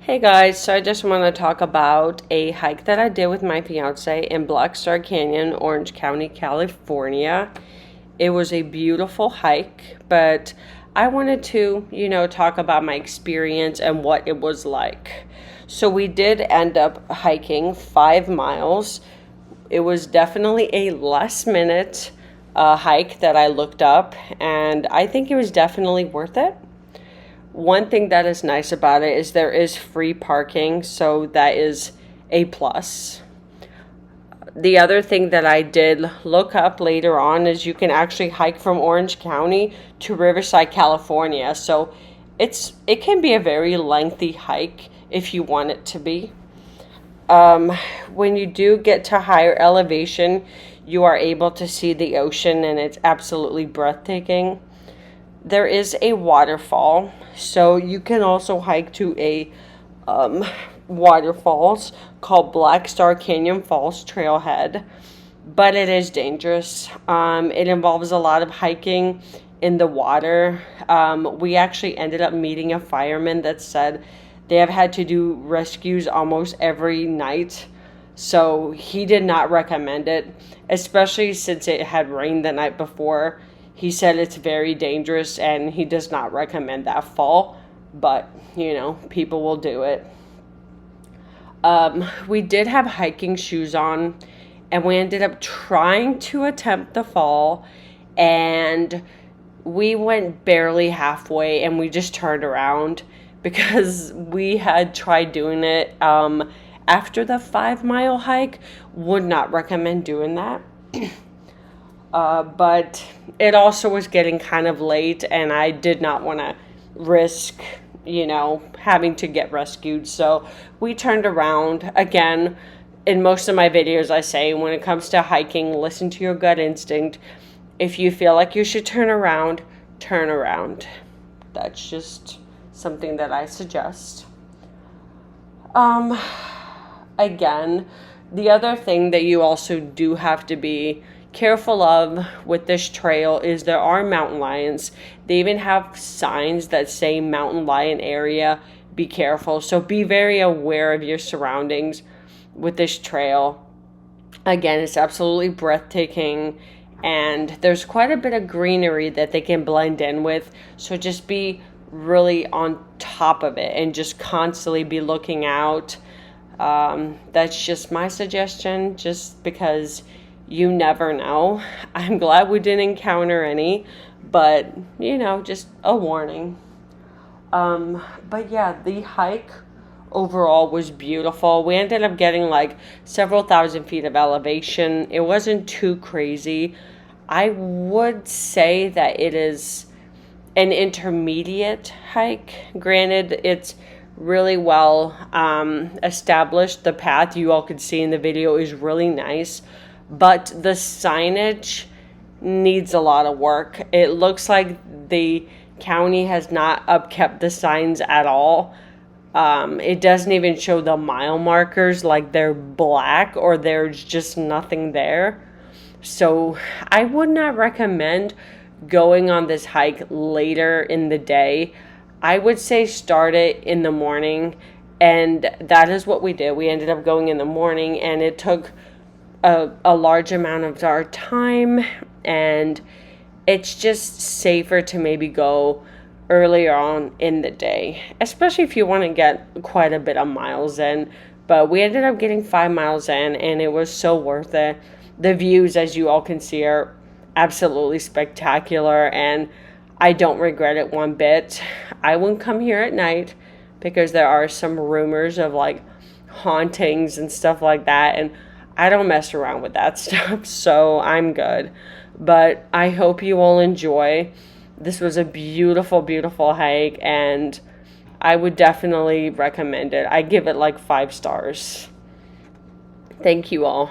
Hey guys, so I just want to talk about a hike that I did with my fiance in Black Star Canyon, Orange County, California. It was a beautiful hike, but I wanted to, talk about my experience and what it was like. So we did end up hiking 5 miles. It was definitely a last minute hike that I looked up, and I think it was definitely worth it. One thing that is nice about it is there is free parking, so that is a plus. The other thing that I did look up later on is you can actually hike from Orange County to Riverside, California. So it can be a very lengthy hike if you want it to be. When you do get to higher elevation, you are able to see the ocean, and it's absolutely breathtaking. There is a waterfall, so you can also hike to a waterfalls called Black Star Canyon Falls Trailhead, but it is dangerous. It involves a lot of hiking in the water. We actually ended up meeting a fireman that said they have had to do rescues almost every night, so he did not recommend it, especially since it had rained the night before. He said it's very dangerous and he does not recommend that fall, but people will do it. We did have hiking shoes on, and we ended up trying to attempt the fall, and we went barely halfway and we just turned around because we had tried doing it after the 5 mile hike. Would not recommend doing that. But it also was getting kind of late, and I did not want to risk, having to get rescued. So we turned around. Again, in most of my videos, I say when it comes to hiking, listen to your gut instinct. If you feel like you should turn around, turn around. That's just something that I suggest. Again, the other thing that you also do have to be careful of with this trail is there are mountain lions. They even have signs that say mountain lion area, be careful. So be very aware of your surroundings with this trail. Again, it's absolutely breathtaking, and there's quite a bit of greenery that they can blend in with. So just be really on top of it and just constantly be looking out. That's just my suggestion, just because you never know. I'm glad we didn't encounter any, but just a warning. But yeah, the hike overall was beautiful. We ended up getting like several thousand feet of elevation. It wasn't too crazy. I would say that it is an intermediate hike. Granted, it's really well established. The path you all could see in the video is really nice, but the signage needs a lot of work. It looks like the county has not upkept the signs at all. It doesn't even show the mile markers, like they're black or there's just nothing there. So I would not recommend going on this hike later in the day. I would say start it in the morning, and that is what we did. We ended up going in the morning, and it took a large amount of our time, and it's just safer to maybe go earlier on in the day, especially if you want to get quite a bit of miles in. But we ended up getting 5 miles in, and it was so worth it. The views, as you all can see, are absolutely spectacular, and I don't regret it one bit. I wouldn't come here at night because there are some rumors of like hauntings and stuff like that, and I don't mess around with that stuff, so I'm good. But I hope you all enjoy. This was a beautiful, beautiful hike, and I would definitely recommend it. I give it like 5 stars. Thank you all.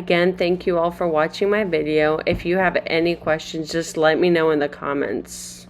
Again, thank you all for watching my video. If you have any questions, just let me know in the comments.